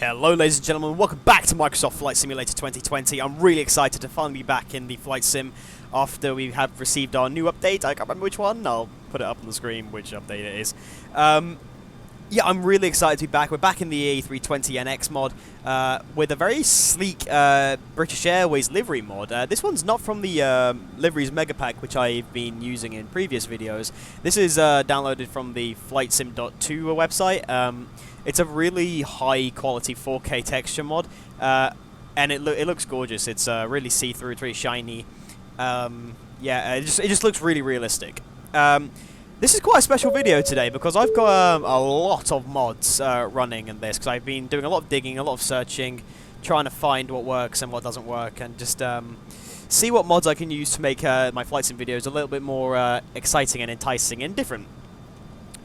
Hello ladies and gentlemen, welcome back to Microsoft Flight Simulator 2020. I'm really excited to finally be back in the flight sim after we have received our new update. I can't remember which one, I'll put it up on the screen which update it is. Yeah, I'm really excited to be back. We're back in the A320NX mod with a very sleek British Airways livery mod. This one's not from the liveries mega pack which I've been using in previous videos. This is downloaded from the FlightSim.2 website. It's a really high quality 4K texture mod, and it looks gorgeous. It's really see-through, it's really shiny. Yeah, it just looks really realistic. This is quite a special video today because I've got a lot of mods running in this because I've been doing a lot of digging, a lot of searching, trying to find what works and what doesn't work, and just see what mods I can use to make my flight sim videos a little bit more exciting and enticing and different.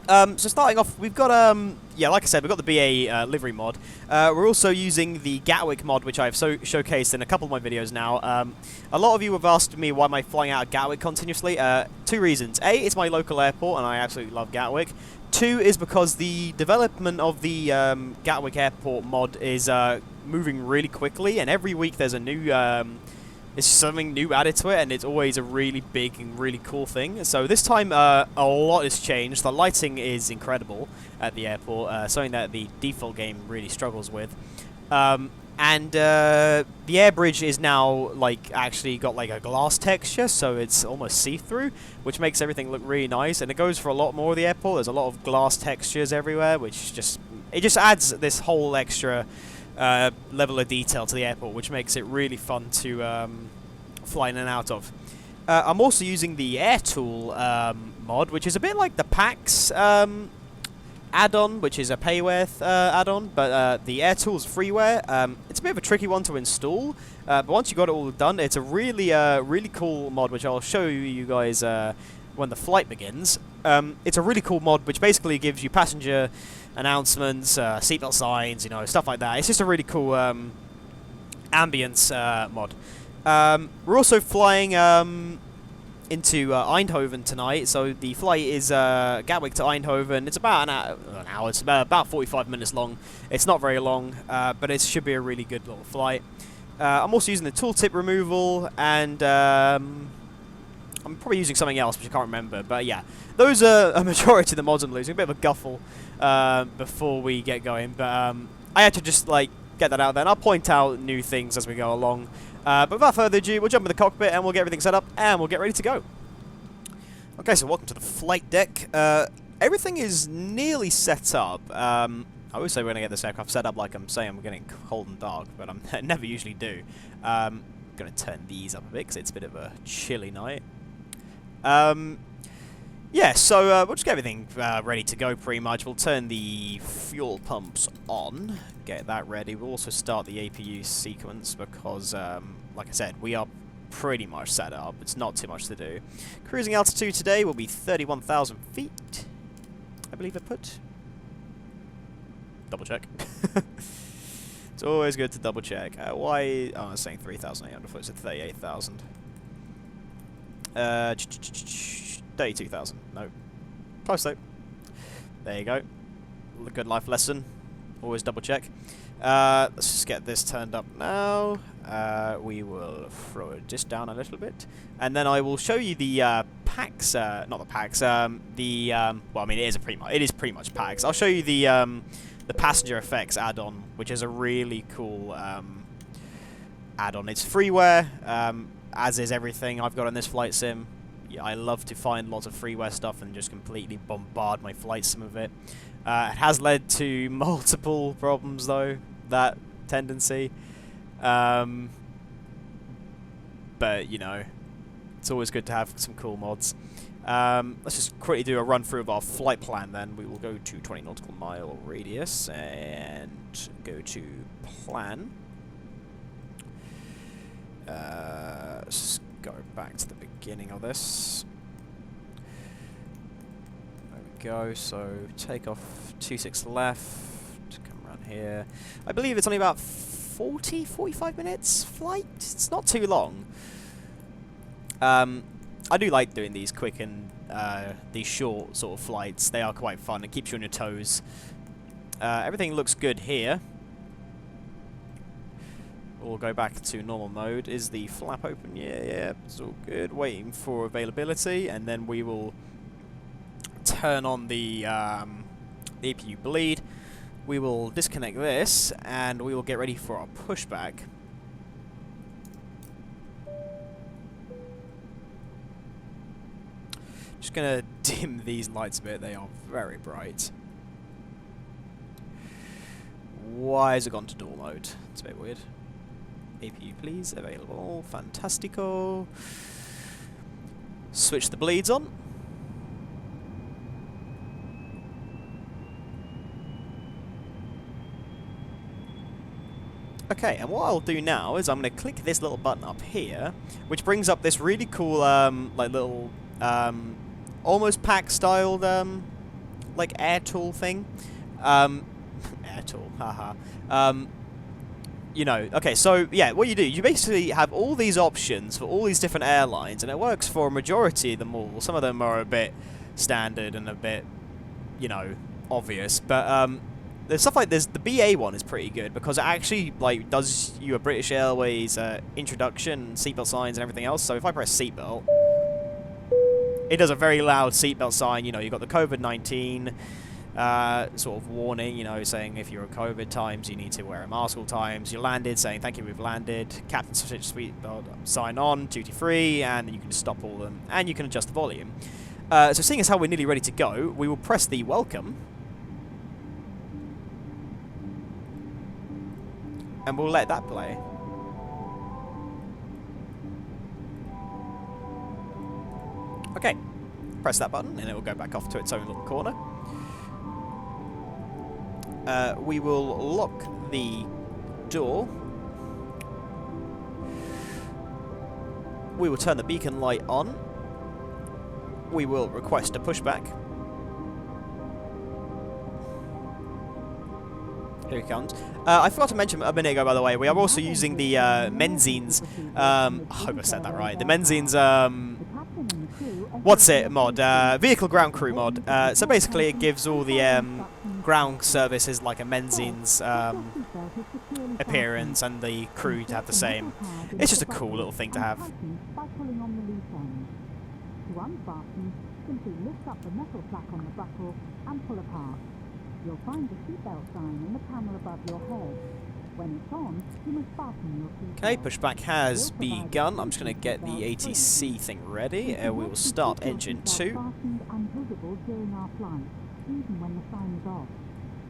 So starting off, we've got, yeah, like I said, we've got the BA livery mod. We're also using the Gatwick mod, which I've showcased in a couple of my videos now. A lot of you have asked me why am I flying out of Gatwick continuously. Two reasons. A, it's my local airport, and I absolutely love Gatwick. Two is because the development of the Gatwick Airport mod is moving really quickly, and every week there's a new... It's something new added to it, and it's always a really big and really cool thing. So this time, a lot has changed. The lighting is incredible at the airport, something that the default game really struggles with. And the air bridge is now actually got like a glass texture, so it's almost see-through, which makes everything look really nice. And it goes for a lot more of the airport. There's a lot of glass textures everywhere, which just adds this whole extra level of detail to the airport, which makes it really fun to fly in and out of. I'm also using the Air Tool mod, which is a bit like the PAX add-on, which is a payware add-on, but the Air Tool's freeware. It's a bit of a tricky one to install, but once you got it all done, it's a really really cool mod, which I'll show you guys when the flight begins. It's a really cool mod, which basically gives you passenger announcements, seatbelt signs, you know, stuff like that. It's just a really cool ambience mod. We're also flying into Eindhoven tonight, so the flight is Gatwick to Eindhoven. It's about an hour. It's about 45 minutes long. It's not very long, but it should be a really good little flight. I'm also using the tooltip removal, and I'm probably using something else, which I can't remember. But yeah, those are a majority of the mods I'm losing. A bit of a guffle before we get going, but I had to just get that out there, and I'll point out new things as we go along. But without further ado, we'll jump in the cockpit and we'll get everything set up and we'll get ready to go. Okay, so welcome to the flight deck. Everything is nearly set up. I always say we're going to get this aircraft set up like I'm saying we're getting cold and dark, but I never usually do. I'm going to turn these up a bit because it's a bit of a chilly night. Yeah, so we'll just get everything ready to go pretty much. We'll turn the fuel pumps on, get that ready. We'll also start the APU sequence because, like I said, we are pretty much set up. It's not too much to do. Cruising altitude today will be 31,000 feet, I believe I put. Double check. It's always good to double check. Why? Oh, I was saying 3,800. I thought it said 38,000. 32,000. No. Close though. There you go. A good life lesson. Always double check. Let's just get this turned up now. We will throw it just down a little bit. And then I will show you the PAX, not the PAX, well, I mean, it is pretty much PAX. I'll show you the passenger effects add-on, which is a really cool add-on. It's freeware, as is everything I've got on this flight sim. Yeah, I love to find lots of freeware stuff and just completely bombard my flight sim with it. It has led to multiple problems, though, that tendency. But, you know, it's always good to have some cool mods. Let's just quickly do a run-through of our flight plan, then. We will go to 20 nautical mile radius and go to plan. Let's go back to the beginning of this. There we go. So takeoff 26 left. Come around here. I believe it's only about 45 minutes flight. It's not too long. I do like doing these quick and these short sort of flights. They are quite fun. It keeps you on your toes. Everything looks good here. We'll go back to normal mode. Is the flap open? Yeah, it's all good. Waiting for availability, and then we will turn on the APU bleed. We will disconnect this, and we will get ready for our pushback. Just gonna dim these lights a bit. They are very bright. Why has it gone to dual mode? It's a bit weird. APU please, available. Fantastico. Switch the bleeds on. Okay, and what I'll do now is I'm going to click this little button up here, which brings up this really cool, like little, almost pack-styled, like air tool thing. Air tool, haha. You know, okay, so, yeah, what you do, you basically have all these options for all these different airlines, and it works for a majority of them all. Some of them are a bit standard and a bit, you know, obvious, but, there's stuff like this. The BA one is pretty good because it actually like does you a British Airways introduction, seatbelt signs, and everything else. So if I press seatbelt, it does a very loud seatbelt sign. You know, you've got the COVID-19 sort of warning. You know, saying if you're in COVID times, you need to wear a mask all times. You landed, saying thank you, we've landed. Captain seatbelt sign on, duty free, and then you can just stop all of them, and you can adjust the volume. So seeing as how we're nearly ready to go, we will press the welcome. And we'll let that play. Okay, press that button and it will go back off to its own little corner. We will lock the door. We will turn the beacon light on. We will request a pushback. Here it comes. I forgot to mention a minute ago, by the way, we are also using the Menzies, I hope I said that right, the Menzies, what's it mod? Vehicle ground crew mod. So basically it gives all the ground services like a Menzies appearance and the crew to have the same. It's just a cool little thing to have. To unfasten, simply lift up the metal flap on the buckle and pull apart. You'll find the seatbelt sign in the panel above your head. When it's on, you must fasten your seatbelt. Okay, pushback has begun. I'm just going to get the ATC thing ready. We will start engine 2. Fastened and visible during our flight, even when the sign is off.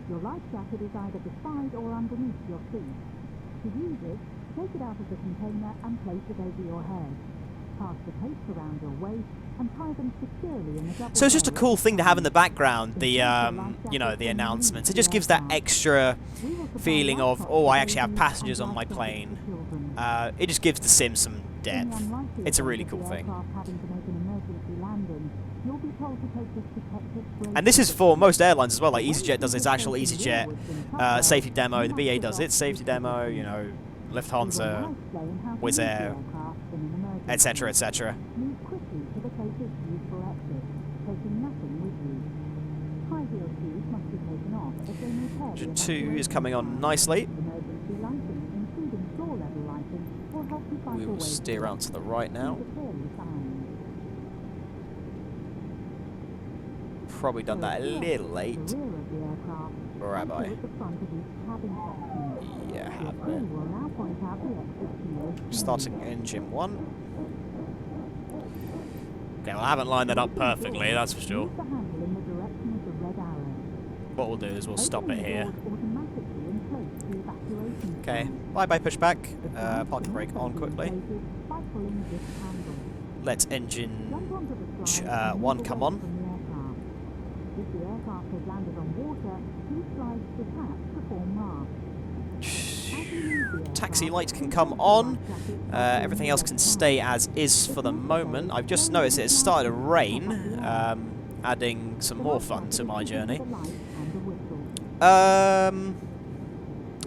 Your life jacket is either beside or underneath your seat. To use it, take it out of the container and place it over your head. Pass the tapes around your waist and tie them securely in the double. So it's just a cool thing to have in the background, the you know, the announcements. It just gives that extra feeling of, oh, I actually have passengers on my plane. It just gives the sim some depth. It's a really cool thing. And this is for most airlines as well, like EasyJet does its actual EasyJet safety demo, the BA does its safety demo, you know, Lufthansa, Wizz Air, etc, etc. Engine 2 is coming on nicely. We will steer around to the right now. Probably done that a little late. Or have I? Yeah, have it. Starting engine 1. Okay, well I haven't lined that up perfectly, that's for sure. What we'll do is we'll stop it here. Okay, bye-bye pushback. Parking brake on quickly. Let engine 1 come on. If the aircraft has landed on water, please slide the tap to form marks. Taxi lights can come on. Everything else can stay as is for the moment. I've just noticed it started to rain, adding some more fun to my journey.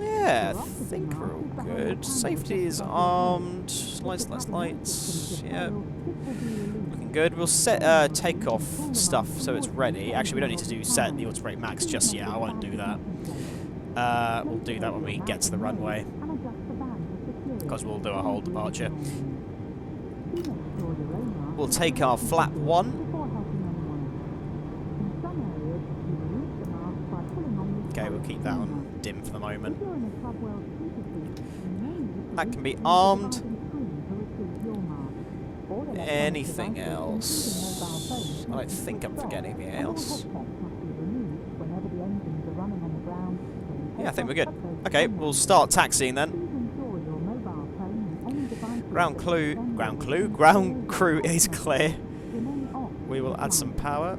Yeah, I think we're all good. Safety is armed. Lights, yeah. Looking good. We'll set takeoff stuff so it's ready. Actually, we don't need to do set the auto brake max just yet. I won't do that. We'll do that when we get to the runway. because we'll do a whole departure. We'll take our flap 1. Okay, we'll keep that on dim for the moment. That can be armed. Anything else? I don't think I'm forgetting anything else. Yeah, I think we're good. Okay, we'll start taxiing then. Ground crew is clear. We will add some power.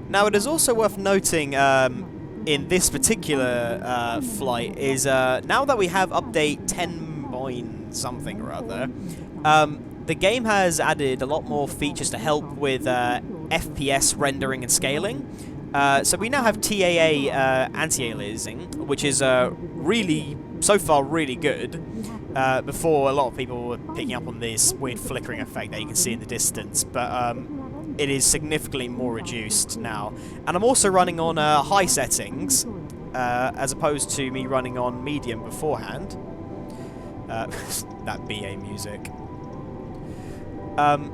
Now, it is also worth noting in this particular flight is now that we have update 10 point something or other, the game has added a lot more features to help with FPS rendering and scaling. So we now have TAA anti-aliasing, which is really, so far, really good. Before, a lot of people were picking up on this weird flickering effect that you can see in the distance, but it is significantly more reduced now. And I'm also running on high settings, as opposed to me running on medium beforehand. That BA music.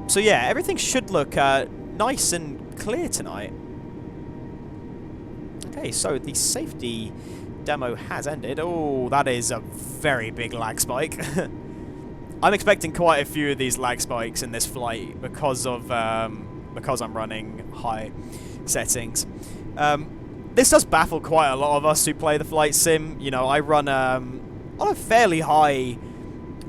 So yeah, everything should look nice and clear tonight. Okay, so the safety demo has ended. Oh, that is a very big lag spike. I'm expecting quite a few of these lag spikes in this flight because I'm running high settings. This does baffle quite a lot of us who play the flight sim. You know, I run on a fairly high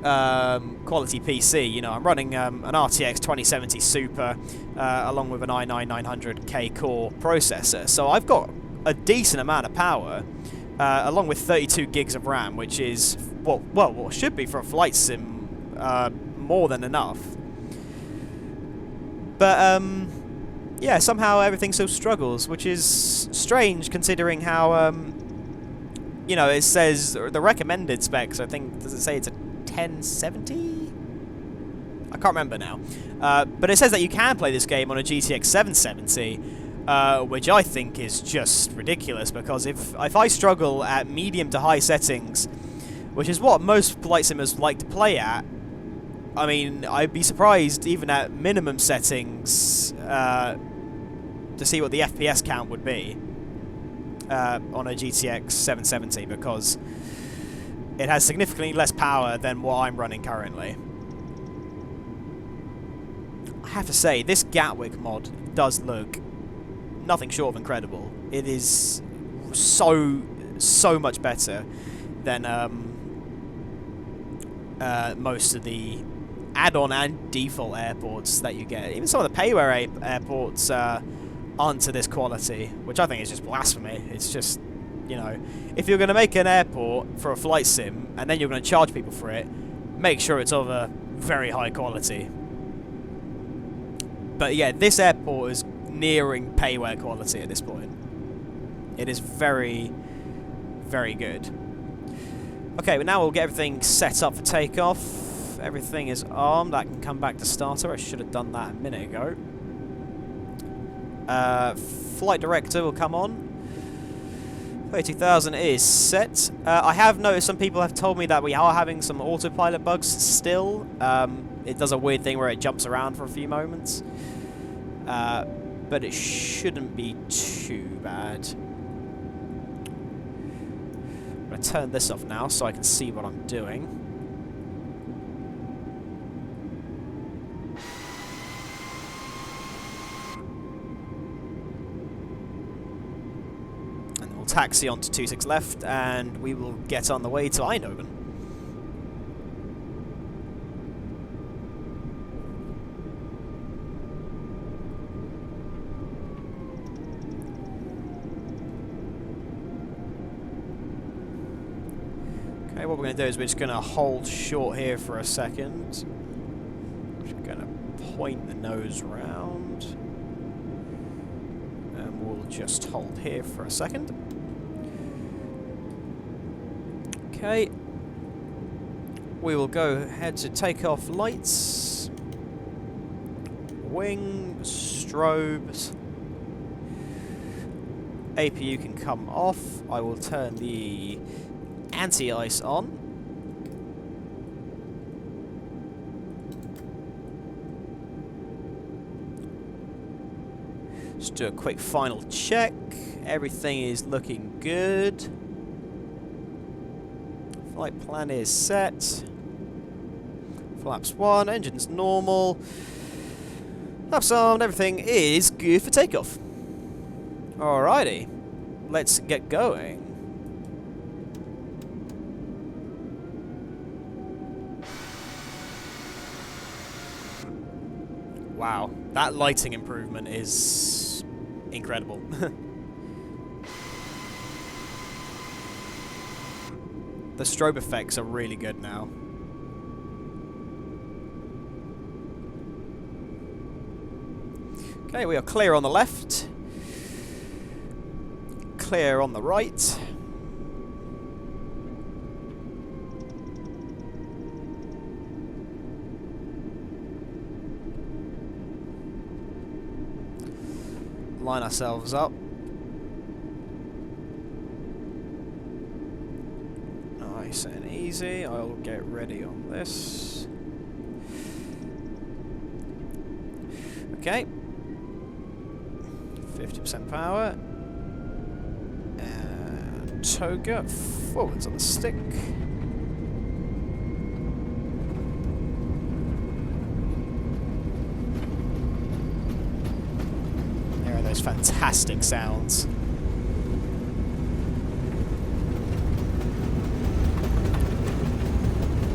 quality PC. You know, I'm running an RTX 2070 Super along with an i9-900K core processor. So I've got a decent amount of power along with 32 gigs of RAM, which is what should be for a flight sim more than enough. But yeah, somehow everything still struggles, which is strange considering how you know, it says the recommended specs. I think, does it say it's a 1070? I can't remember now. But it says that you can play this game on a GTX 770, which I think is just ridiculous, because if I struggle at medium to high settings, which is what most flight simmers like to play at, I mean, I'd be surprised even at minimum settings to see what the FPS count would be on a GTX 770, because it has significantly less power than what I'm running currently. I have to say, this Gatwick mod does look nothing short of incredible. It is so much better than most of the add-on and default airports that you get. Even some of the payware airports aren't to this quality, which I think is just blasphemy. It's just, you know, if you're going to make an airport for a flight sim and then you're going to charge people for it, make sure it's of a very high quality. But yeah, this airport is nearing payware quality at this point. It is very, very good. Okay, but now we'll get everything set up for takeoff. Everything is armed. That can come back to starter. I should have done that a minute ago. Flight director will come on. 32,000 is set. I have noticed some people have told me that we are having some autopilot bugs still. It does a weird thing where it jumps around for a few moments. But it shouldn't be too bad. I'm going to turn this off now so I can see what I'm doing. And we'll taxi on to 26 left, and we will get on the way to Eindhoven. What we're going to do is we're just going to hold short here for a second. Just going to point the nose round. And we'll just hold here for a second. Okay. We will go ahead to take off lights. wing, strobes. APU can come off. I will turn the anti-ice on. Just do a quick final check. Everything is looking good. Flight plan is set. Flaps 1, engine's normal. Flaps armed, everything is good for takeoff. Alrighty, let's get going. Wow, that lighting improvement is incredible. The strobe effects are really good now. Okay, we are clear on the left. Clear on the right. Line ourselves up. Nice and easy. I'll get ready on this. Okay. 50% power. And toga forwards on the stick. There are those fantastic sounds.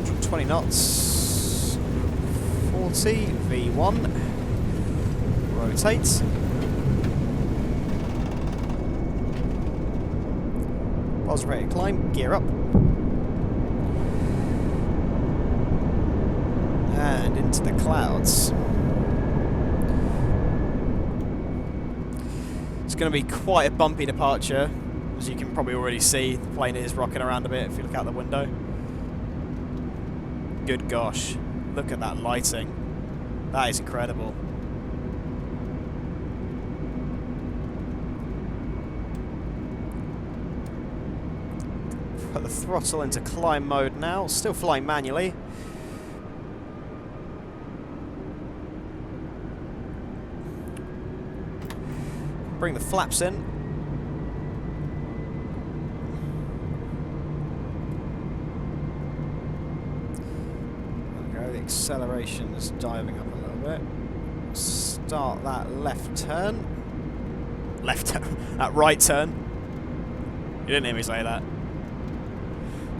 From 20 knots. 40, V1. Rotate. Pause, ready to climb, gear up. And into the clouds. It's going to be quite a bumpy departure. As you can probably already see, the plane is rocking around a bit if you look out the window. Good gosh, look at that lighting. That is incredible. Put the throttle into climb mode now, still flying manually. Bring the flaps in. There we go, the acceleration is diving up a little bit. Start that left turn. Left turn, that right turn. You didn't hear me say that.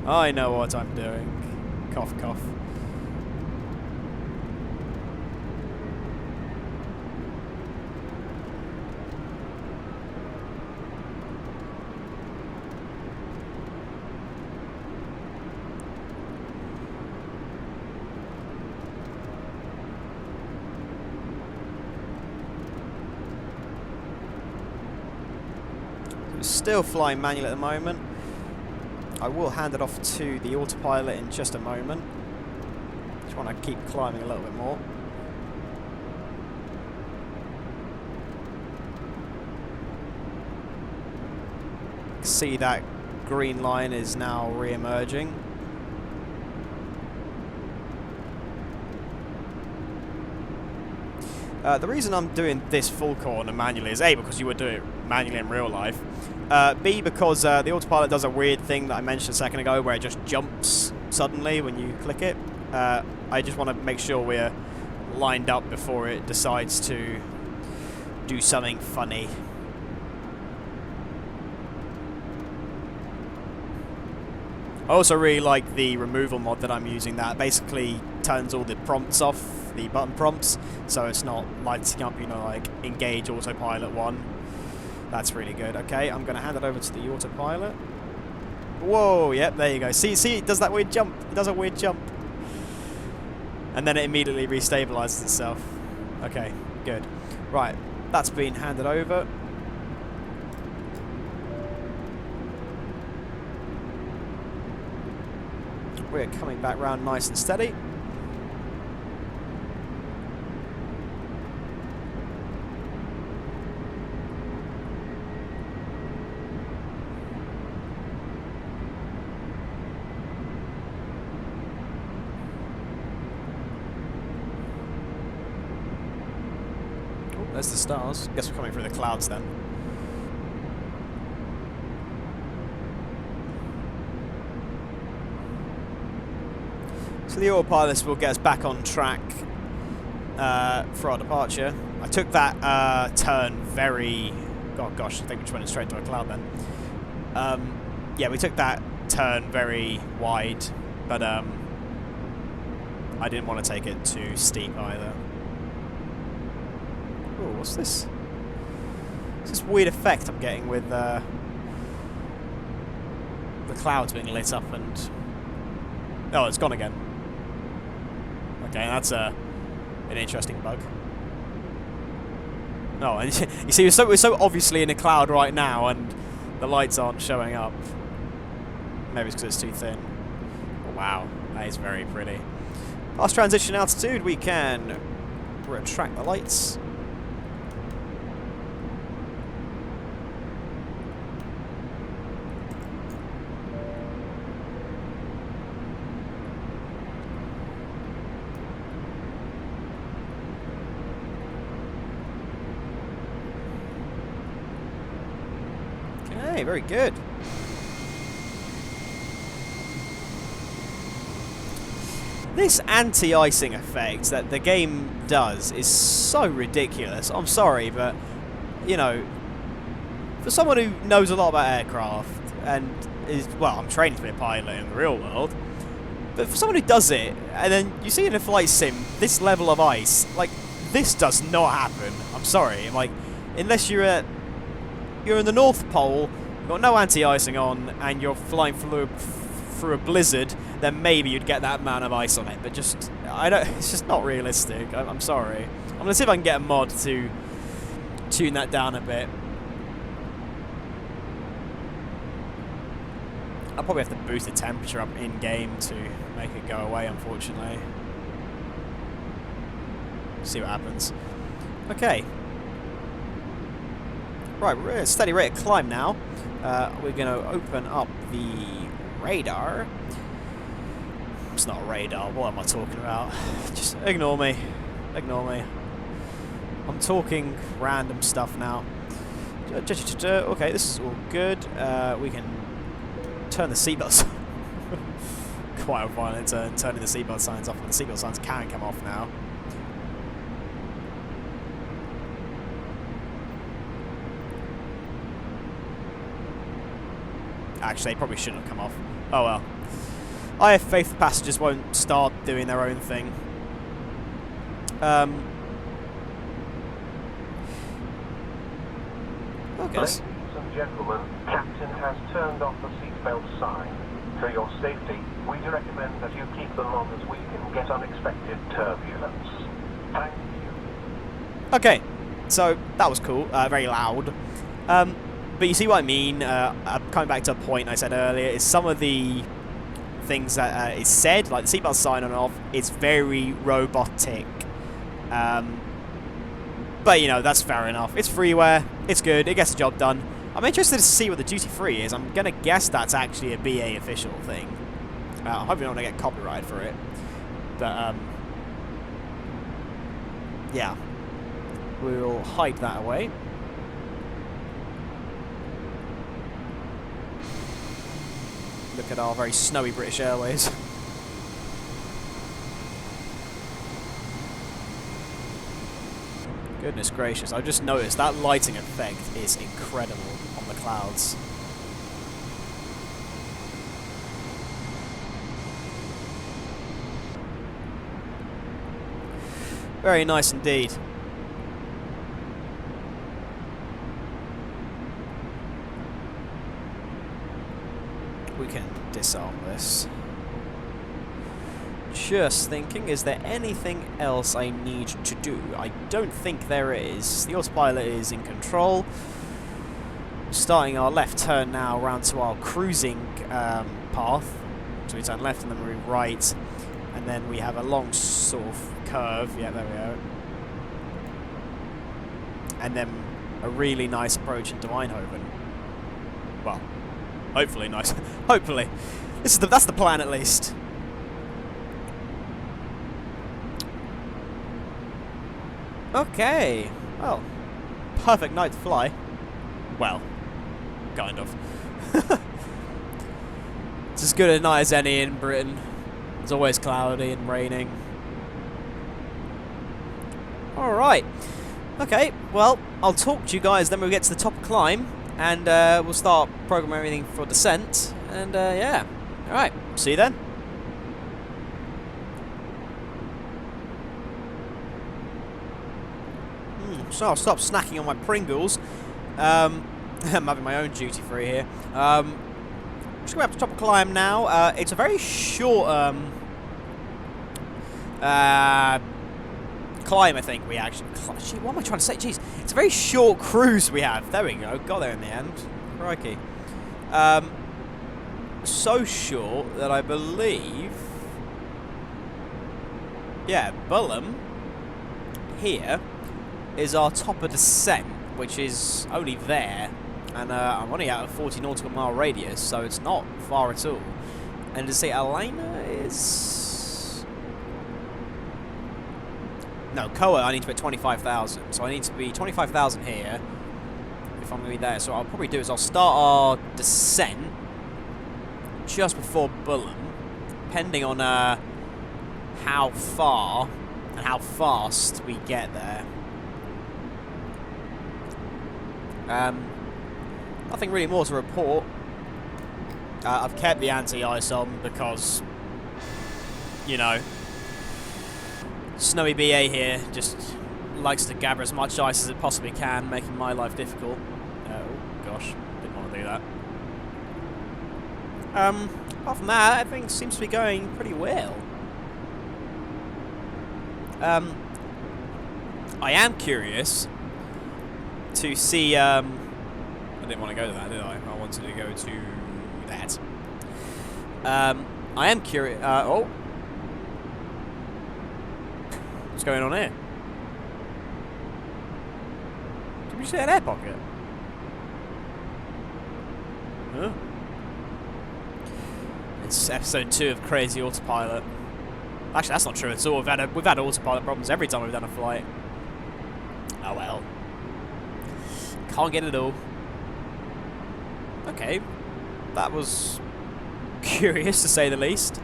I know what I'm doing. Cough, cough. Still flying manual at the moment. I will hand it off to the autopilot in just a moment. Just want to keep climbing a little bit more. See that green line is now re-emerging. The reason I'm doing this full corner manually is A, because you would do it manually in real life. B, because the autopilot does a weird thing that I mentioned a second ago where it just jumps suddenly when you click it. I just want to make sure we're lined up before it decides to do something funny. I also really like the removal mod that I'm using that basically turns all the prompts off, the button prompts, so it's not lighting up, you know, like engage autopilot 1. That's really good. Okay, I'm going to hand it over to the autopilot. Whoa, yep, there you go. See, it does that weird jump. It does a weird jump. And then it immediately restabilizes itself. Okay, good. Right, that's been handed over. We're coming back round nice and steady. there's the stars. Guess we're coming through the clouds then. So the autopilot will get us back on track for our departure. I took that turn very... Oh gosh, I think we just went straight to a cloud then. Yeah, we took that turn very wide, but I didn't want to take it too steep either. Oh, what's this? It's this weird effect I'm getting with the clouds being lit up and... Oh, it's gone again. Okay, that's an interesting bug. Oh, and you see, we're so obviously in a cloud right now, and the lights aren't showing up. Maybe it's because it's too thin. Oh, wow, that is very pretty. Past transition altitude, we can retract the lights. Okay, very good. This anti-icing effect that the game does is so ridiculous. I'm sorry, but, you know, for someone who knows a lot about aircraft and is, well, I'm training to be a pilot in the real world, but for someone who does it, and then you see in a flight sim, this level of ice, like, this does not happen. I'm sorry. Like, unless you're in the North Pole, you've got no anti-icing on, and you're flying through a blizzard, then maybe you'd get that amount of ice on it. But just, it's just not realistic. I'm sorry. I'm gonna see if I can get a mod to tune that down a bit. I'll probably have to boost the temperature up in game to make it go away, unfortunately. See what happens. Okay. Right, we're at a steady rate of climb now. We're going to open up the radar. It's not a radar. What am I talking about? Just ignore me. Ignore me. I'm talking random stuff now. Okay, this is all good. We can turn the seatbelts. Quite a violent turn, turning the seatbelt signs off, and the seatbelt signs can come off now. Actually, they probably shouldn't have come off. Oh well. I have faith the passengers won't start doing their own thing. Okay. Ladies and gentlemen, Captain has turned off the seatbelt sign. For your safety, we do recommend that you keep them on as we can get unexpected turbulence. Thank you. Okay, so that was cool. Very loud. But you see what I mean? Coming back to a point I said earlier, is some of the things that is said, like the seatbelt sign on and off, it's very robotic. But you know, that's fair enough. It's freeware, it's good, it gets the job done. I'm interested to see what the duty free is. I'm gonna guess that's actually a BA official thing. I'm hoping I'm not gonna get copyright for it. But yeah, we'll hide that away. Look at our very snowy British Airways. Goodness gracious, I've just noticed that lighting effect is incredible on the clouds. Very nice indeed. We can disarm this. Just thinking, is there anything else I need to do? I don't think there is. The autopilot is in control. Starting our left turn now around to our cruising path. So we turn left and then we move right. And then we have a long sort of curve. Yeah, there we go. And then a really nice approach into Eindhoven. Well, hopefully nice. Hopefully. That's the plan at least. Okay. Well, perfect night to fly. Well, kind of. It's as good a night as any in Britain. It's always cloudy and raining. Alright. Okay, well, I'll talk to you guys then when we get to the top climb. And we'll start programming everything for descent. And yeah. Alright, see you then. So I'll stop snacking on my Pringles. I'm having my own duty free here. Just going up to top of climb now. It's a very short climb, I think we actually. Gee, what am I trying to say? Jeez, it's a very short cruise we have. There we go. Got there in the end. Crikey. So short that I believe. Yeah, Bulham here is our top of descent, which is only there, and I'm only out of 40 nautical mile radius, so it's not far at all. And to say Elena is... No, Koa I need to be at 25,000, so I need to be 25,000 here if I'm going to be there. So what I'll probably do is I'll start our descent just before Bulham, depending on how far and how fast we get there. Nothing really more to report. I've kept the anti-ice on because, you know, Snowy BA here just likes to gather as much ice as it possibly can, making my life difficult. Oh gosh, didn't want to do that. Apart from that, everything seems to be going pretty well. I am curious to see, I didn't want to go to that, did I? I wanted to go to that. I am curious, oh. What's going on here? Did we say an air pocket? Huh? It's episode 2 of Crazy Autopilot. Actually, that's not true at all. We've had autopilot problems every time we've done a flight. Oh well. Can't get it all. Okay. That was curious, to say the least.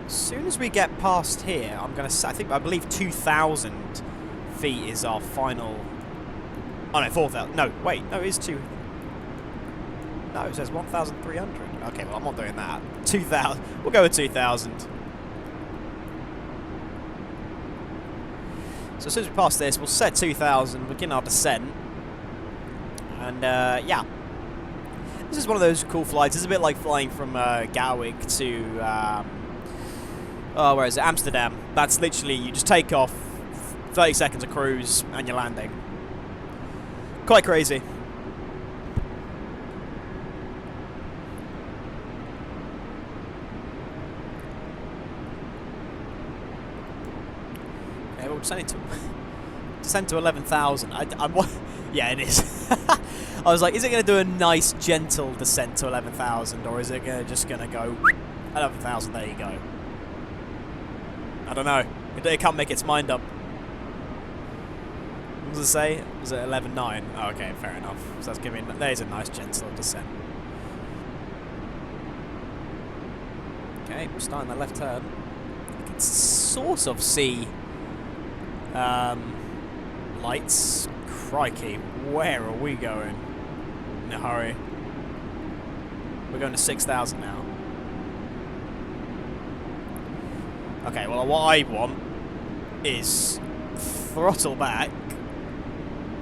As soon as we get past here, I'm going to... I believe 2,000 feet is our final... Oh no, 4,000. No, wait. No, it is 2... No, it says 1,300. Okay, well, I'm not doing that. 2,000. We'll go with 2,000. So as soon as we pass this, we'll set 2,000, begin our descent. And, yeah. This is one of those cool flights. It's a bit like flying from Gatwick to, where is it? Amsterdam. That's literally, you just take off, 30 seconds of cruise, and you're landing. Quite crazy. Descend to 11,000. Yeah, it is. I was like, is it going to do a nice, gentle descent to 11,000, or is it just going to go 11,000? There you go. I don't know. It can't make its mind up. What does it say? Was it 11.9? Oh, okay, fair enough. So that's giving. There's a nice, gentle descent. Okay, we're starting the left turn. I can sort of see. Lights. Crikey, where are we going? In a hurry. We're going to 6,000 now. Okay, well, what I want is throttle back.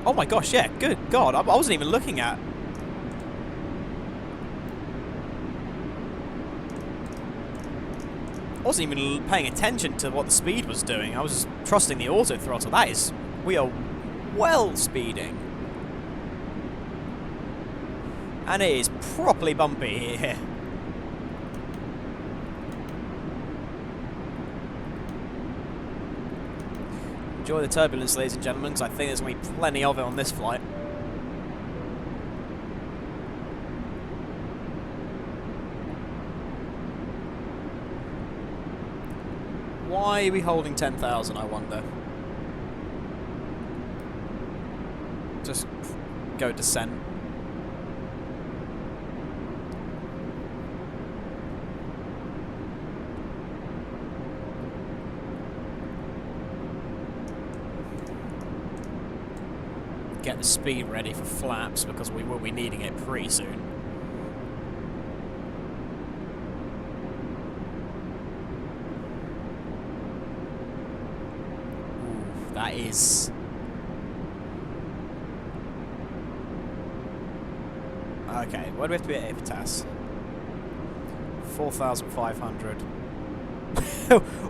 Oh my gosh, yeah, good God, I wasn't even looking at. I wasn't even paying attention to what the speed was doing. I was just trusting the auto throttle. That is, we are well speeding. And it is properly bumpy here. Enjoy the turbulence, ladies and gentlemen, because I think there's going to be plenty of it on this flight. Why are we holding 10,000, I wonder? Just go descent. Get the speed ready for flaps because we will be needing it pretty soon. Ooh, that is... Okay, where do we have to be at Ipitas? 4,500.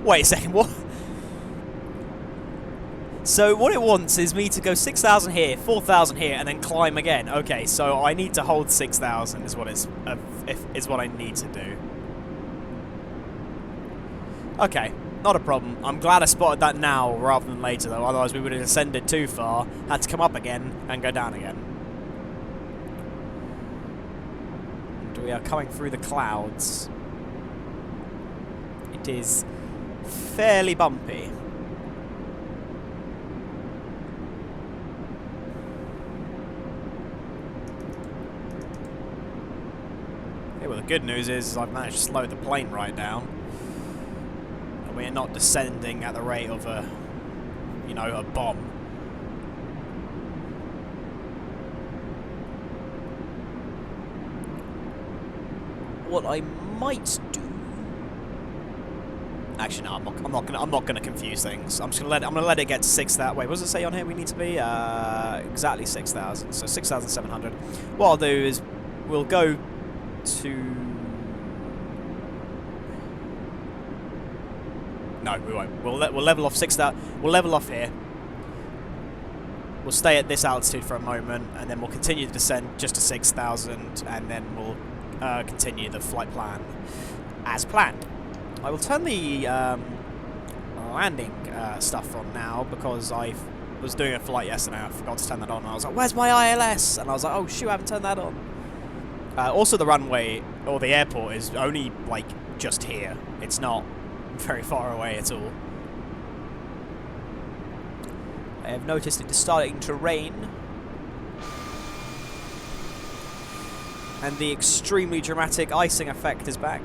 Wait a second, what? So what it wants is me to go 6,000 here, 4,000 here, and then climb again. Okay, so I need to hold 6,000 is what is what I need to do. Okay, not a problem. I'm glad I spotted that now rather than later though, otherwise we would have descended too far, had to come up again, and go down again. And we are coming through the clouds. It is fairly bumpy. Well, the good news is I've managed to slow the plane right down. And we're not descending at the rate of a, you know, a bomb. What I might do... Actually, no, I'm not gonna confuse things. I'm gonna let it get to 6,000. Wait, what does it say on here we need to be? Exactly 6,000. So 6,700. What I'll do is we'll go to... No, we won't. We'll level off 6,000. We'll level off here. We'll stay at this altitude for a moment, and then we'll continue to descend just to 6,000, and then we'll continue the flight plan as planned. I will turn the landing stuff on now because I was doing a flight yesterday and I forgot to turn that on. I was like, "Where's my ILS?" And I was like, "Oh shoot, I haven't turned that on." Also, the runway, or the airport, is only, like, just here. It's not very far away at all. I have noticed it is starting to rain. And the extremely dramatic icing effect is back.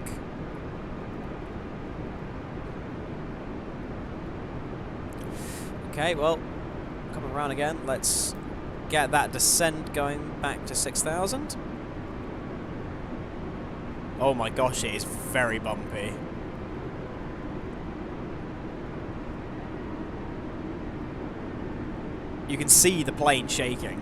Okay, well, coming around again. Let's get that descent going back to 6,000. Oh my gosh, it is very bumpy. You can see the plane shaking.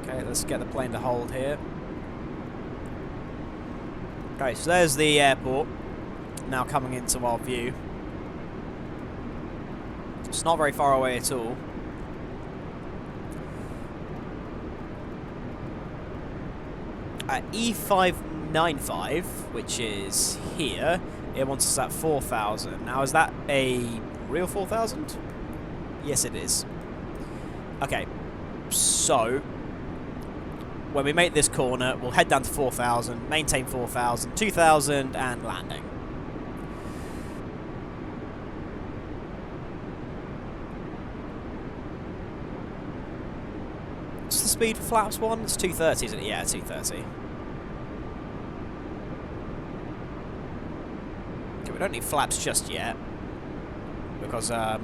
Okay, let's get the plane to hold here. Okay, so there's the airport. Now coming into our view. It's not very far away at all. At E595, which is here, it wants us at 4,000. Now, is that a real 4,000? Yes, it is. Okay, so when we make this corner, we'll head down to 4,000, maintain 4,000, 2,000, and landing. What's the speed for flaps 1? It's 230, isn't it? Yeah, 230. Okay, we don't need flaps just yet, because our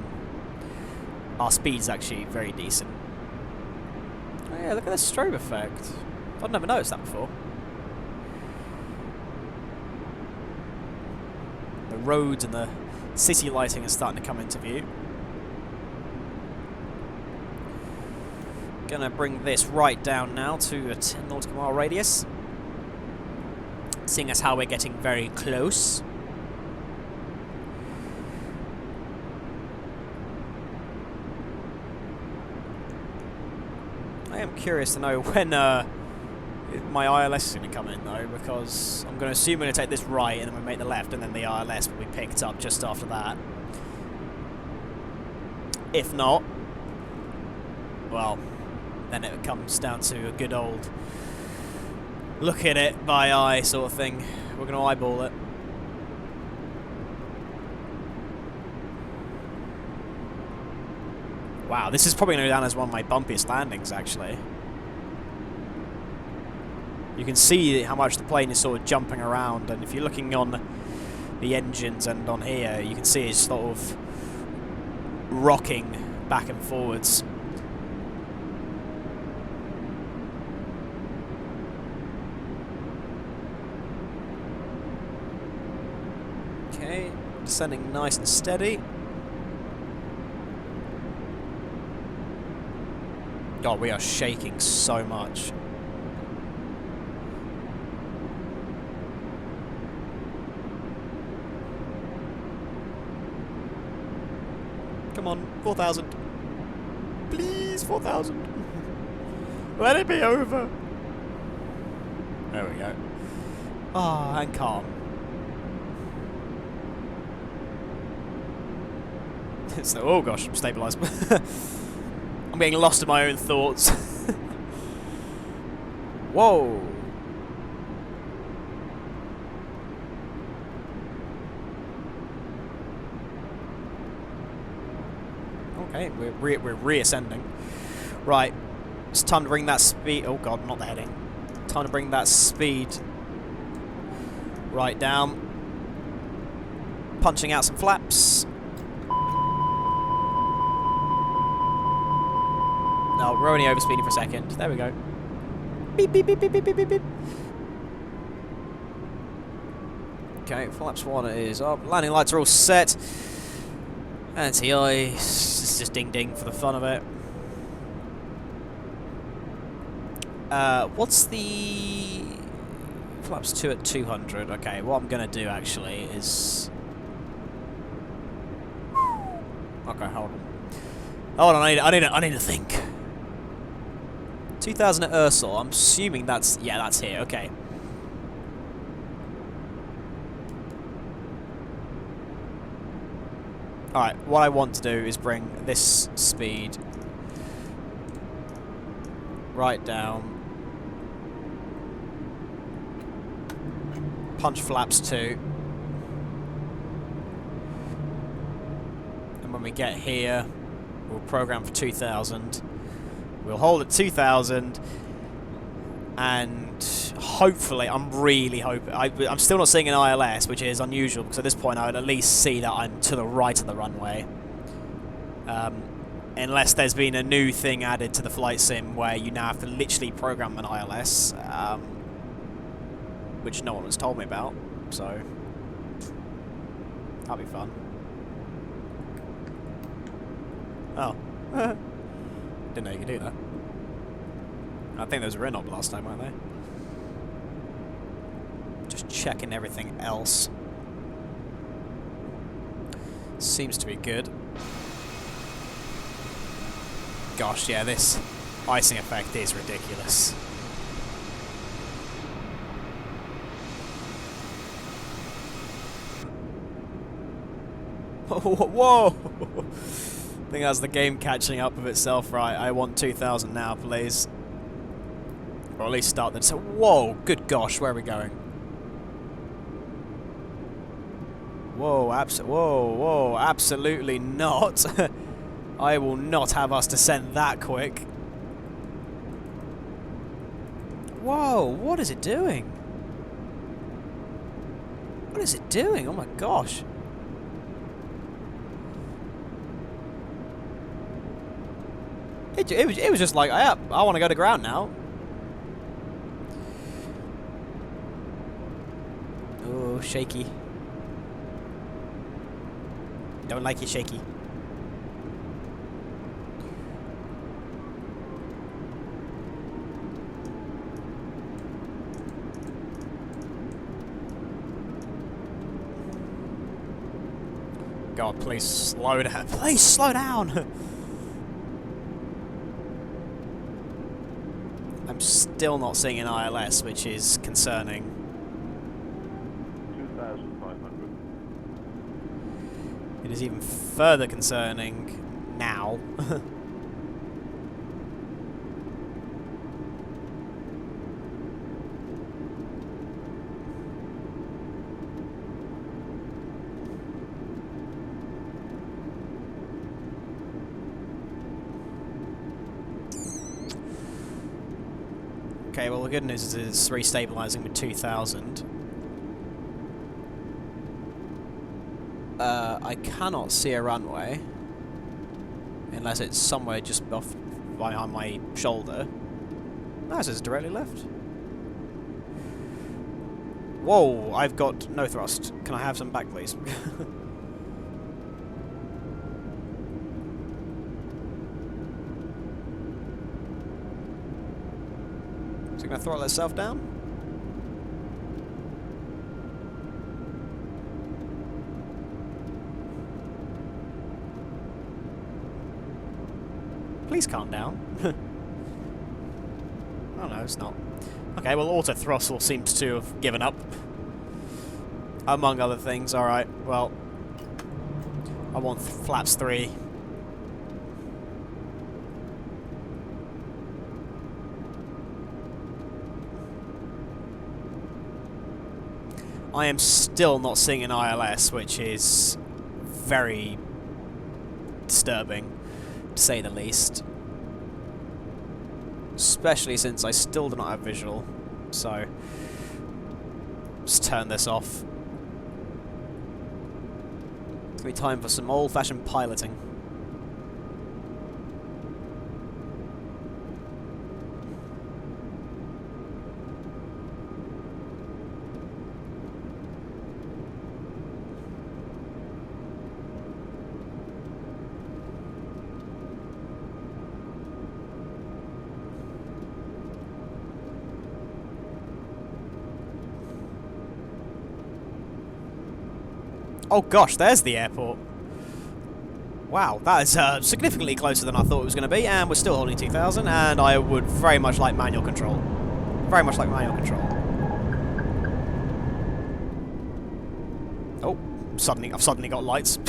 speed's actually very decent. Oh yeah, look at the strobe effect. I've never noticed that before. The roads and the city lighting is starting to come into view. Gonna bring this right down now to a 10 nautical mile radius, seeing as how we're getting very close. I am curious to know when my ILS is going to come in though, because I'm going to assume we're going to take this right and then we make the left and then the ILS will be picked up just after that. If not, well, then it comes down to a good old look at it by eye sort of thing. We're going to eyeball it. Wow, this is probably going to go down as one of my bumpiest landings, actually. You can see how much the plane is sort of jumping around, and if you're looking on the engines and on here, you can see it's sort of rocking back and forwards. Okay, descending nice and steady. God, we are shaking so much. Come on, 4,000. Please, 4,000. Let it be over. There we go. Ah, and calm. So, oh gosh, stabilise. I'm getting lost in my own thoughts. Whoa. Okay, we're reascending. Right, it's time to bring that speed. Oh god, not the heading. Time to bring that speed right down. Punching out some flaps. No, we're only overspeeding for a second. There we go. Beep, beep, beep, beep, beep, beep, beep, beep. Okay, flaps 1 is up. Landing lights are all set. Anti-ice. It's just ding-ding for the fun of it. What's the... Flaps 2 at 200. Okay, what I'm going to do, actually, is... Okay, hold on. Hold on, I need to think. 2,000 at Ursel. I'm assuming that's... Yeah, that's here. Okay. Alright, what I want to do is bring this speed right down. Punch flaps 2. And when we get here, we'll program for 2,000. We'll hold at 2,000, and hopefully, I'm really hoping... I'm still not seeing an ILS, which is unusual, because at this point I would at least see that I'm to the right of the runway. Unless there's been a new thing added to the flight sim where you now have to literally program an ILS, which no one has told me about, so that'll be fun. Oh. Didn't know you could do that. I think those were in last time, weren't they? Just checking everything else. Seems to be good. Gosh, yeah, this icing effect is ridiculous. Whoa! I think that's the game catching up with itself. Right, I want 2,000 now, please. Or at least start the... So, whoa, good gosh, where are we going? Whoa, whoa, absolutely not. I will not have us descend that quick. Whoa, what is it doing? What is it doing? Oh my gosh. It was just like, yeah, I want to go to ground now. Oh, shaky. Don't like it shaky. God, please slow down. Please slow down. I'm still not seeing an ILS, which is concerning. 2,500. It is even further concerning now. Okay, well the good news is it's restabilizing with 2,000. I cannot see a runway. Unless it's somewhere just off behind my shoulder. No, it says directly left. Whoa, I've got no thrust. Can I have some back, please? Is it going to throttle itself down? Please calm down. Oh no, it's not. Okay, well auto throttle seems to have given up. Among other things, alright, well. I want flaps 3. I am still not seeing an ILS, which is very disturbing, to say the least. Especially since I still do not have visual, so just turn this off. It's gonna be time for some old-fashioned piloting. Oh gosh, there's the airport. Wow, that is significantly closer than I thought it was going to be, and we're still holding 2,000, and I would very much like manual control. Very much like manual control. Oh, I've suddenly got lights.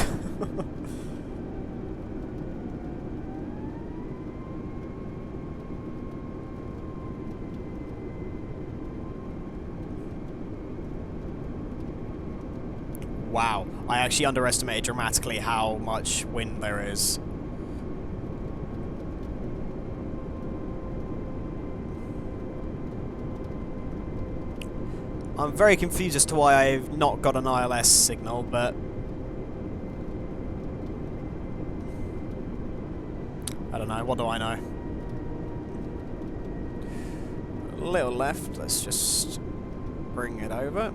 Wow, I actually underestimated dramatically how much wind there is. I'm very confused as to why I've not got an ILS signal, but I don't know, what do I know? A little left, let's just bring it over.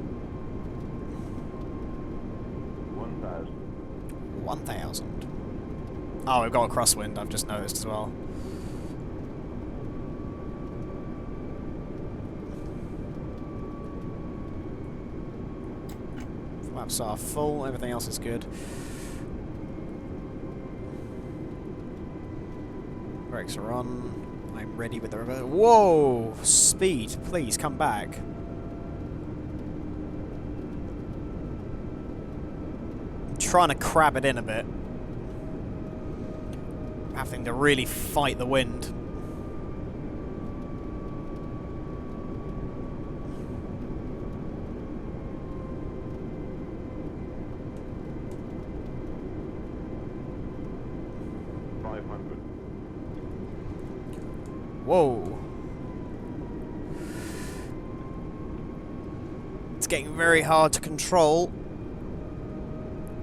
1,000. Oh, we've got a crosswind, I've just noticed as well. Flaps are full, everything else is good. Brakes are on. I'm ready with the reverse. Whoa! Speed, please come back. Trying to crab it in a bit. Having to really fight the wind. Whoa. It's getting very hard to control.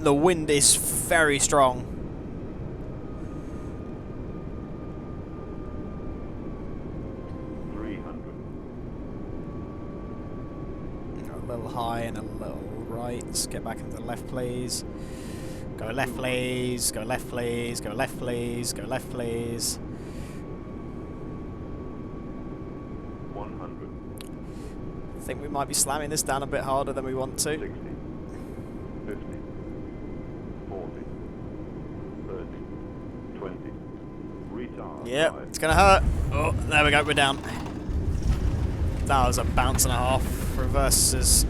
The wind is very strong. A little high and a little right. Let's get back into the left, please. Go left, please. Go left, please. Go left, please. Go left, please. 100. I think we might be slamming this down a bit harder than we want to. 60. 50. 40, 30, 20, retard. Yep, it's gonna hurt. Oh, there we go, we're down. That was a bounce and a half. Reverses.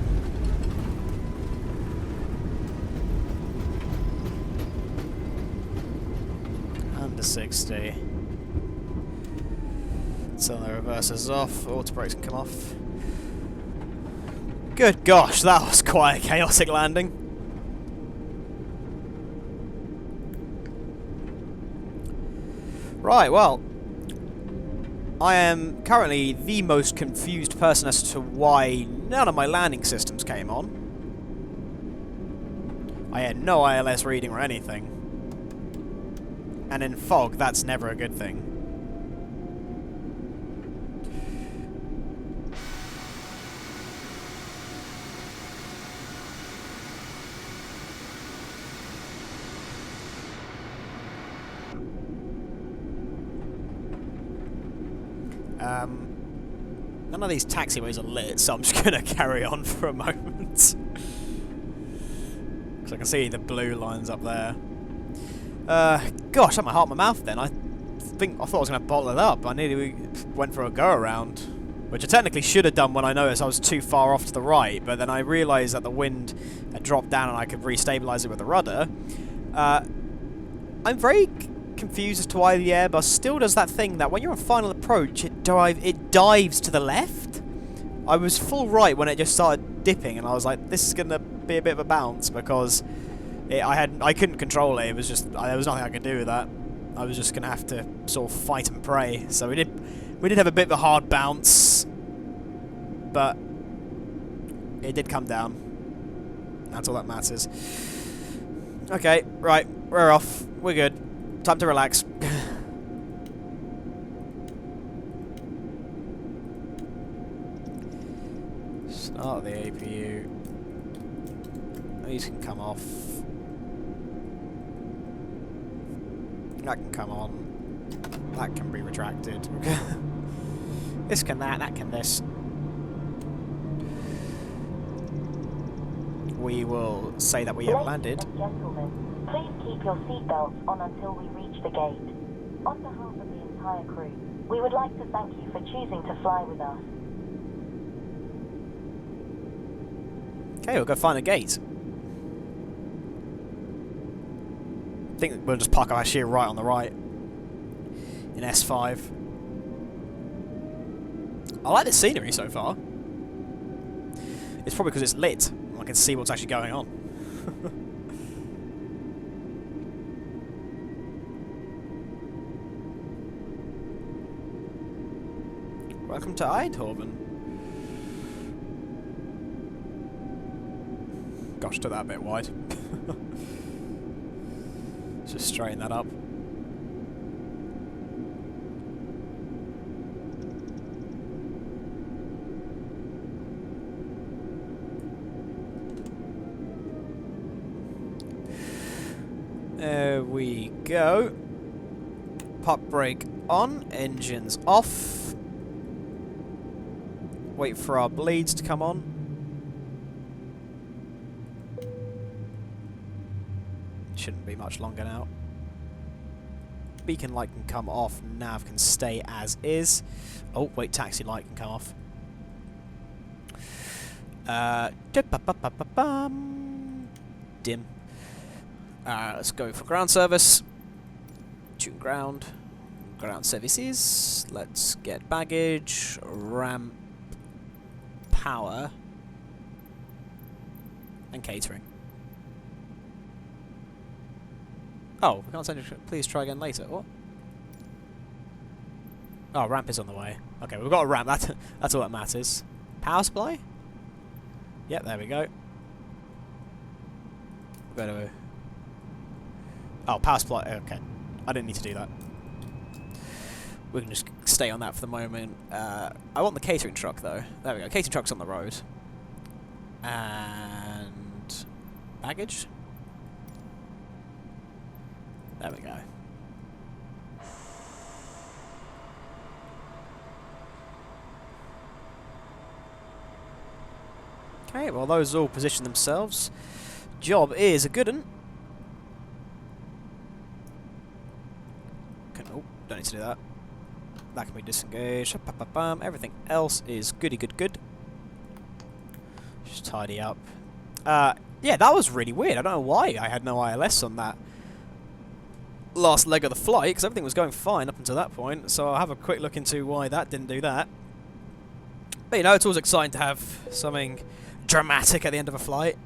Under 60. So the reverses off, auto brakes can come off. Good gosh, that was quite a chaotic landing. Right, well, I am currently the most confused person as to why none of my landing systems came on. I had no ILS reading or anything. And in fog, that's never a good thing. None of these taxiways are lit, so I'm just going to carry on for a moment. Because I can see the blue lines up there. Gosh, that might hurt my mouth then. I thought I was going to bottle it up. I nearly went for a go-around. Which I technically should have done when I noticed I was too far off to the right, but then I realised that the wind had dropped down and I could re-stabilise it with the rudder. I'm very confused as to why the Airbus still does that thing that when you're on final approach, it dives to the left. I was full right when it just started dipping, and I was like, this is going to be a bit of a bounce, because I couldn't control it. It was just, there was nothing I could do with that. I was just going to have to sort of fight and pray. So we did have a bit of a hard bounce, but it did come down. That's all that matters. Okay, right, we're off. We're good. Time to relax. Start the APU. These can come off. That can come on. That can be retracted. This can that can this. We will say that we have landed. Ladies and gentlemen, please keep your seatbelts on until we reach the gate. On behalf of the entire crew, we would like to thank you for choosing to fly with us. Okay, we'll go find a gate. I think we'll just park our sheer right on the right. In S5. I like the scenery so far. It's probably because it's lit. I can see what's actually going on. Welcome to Eindhoven. Gosh, took that a bit wide. Let's just straighten that up. There we go. Pop brake on, engines off. Wait for our bleeds to come on. Shouldn't be much longer now. Beacon light can come off, nav can stay as is. Oh, wait, taxi light can come off. Dim. Let's go for ground service. Tune ground. Ground services. Let's get baggage, ramp, power, and catering. Oh, we can't send you. Please try again later. What? Oh, ramp is on the way. Okay, we've got a ramp. That's all that matters. Power supply? Yep, there we go. Better. Oh, power supply. Okay, I didn't need to do that. We can just stay on that for the moment. I want the catering truck though. There we go. Catering truck's on the road. And baggage. There we go. Okay, well those all position themselves. Job is a good one. Oh, don't need to do that. That can be disengaged. Everything else is goody good. Just tidy up. Yeah, that was really weird. I don't know why I had no ILS on that last leg of the flight, because everything was going fine up until that point, so I'll have a quick look into why that didn't do that. But you know, it's always exciting to have something dramatic at the end of a flight.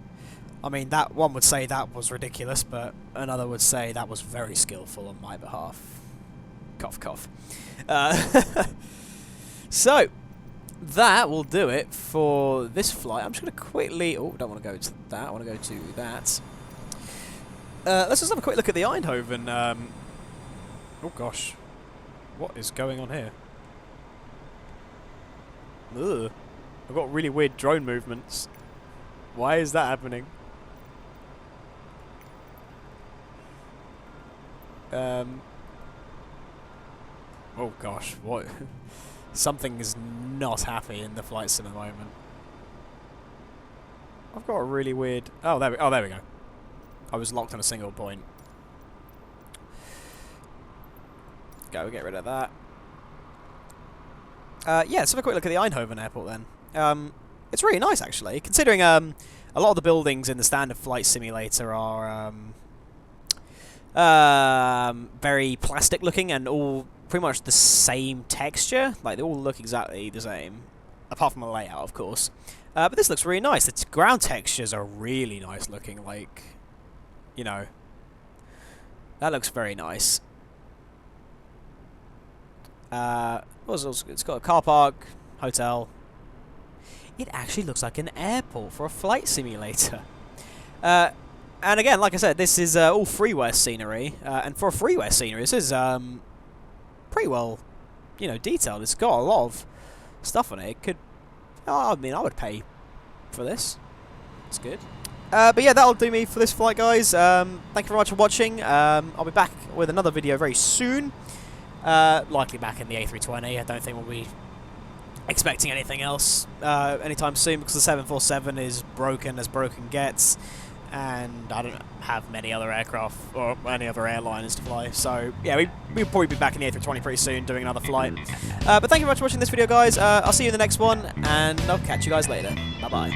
I mean, that one would say that was ridiculous, but another would say that was very skillful on my behalf. Cough, cough. So, that will do it for this flight. I'm just going to quickly... Oh, don't want to go to that. I want to go to that. Let's just have a quick look at the Eindhoven. Oh, gosh. What is going on here? Ugh. I've got really weird drone movements. Why is that happening? Oh gosh, what? Something is not happy in the flight sim at the moment. I've got a really weird... Oh, there we go. I was locked on a single point. Go, get rid of that. Yeah, let's have a quick look at the Eindhoven Airport then. It's really nice, actually, considering a lot of the buildings in the standard flight simulator are very plastic looking and all pretty much the same texture. Like, they all look exactly the same, apart from the layout, of course. But this looks really nice. The ground textures are really nice looking, like, you know. That looks very nice. It's got a car park, hotel. It actually looks like an airport for a flight simulator. And again, like I said, this is all freeware scenery. And for a freeware scenery, this is pretty well, you know, detailed. It's got a lot of stuff on it. It could... Oh, I mean, I would pay for this. It's good. But yeah, that'll do me for this flight, guys. Thank you very much for watching. I'll be back with another video very soon. Likely back in the A320. I don't think we'll be expecting anything else anytime soon, because the 747 is broken as broken gets, and I don't have many other aircraft or any other airliners to fly. So yeah, we'll probably be back in the A320 pretty soon doing another flight. But thank you very much for watching this video, guys. I'll see you in the next one, and I'll catch you guys later. Bye bye.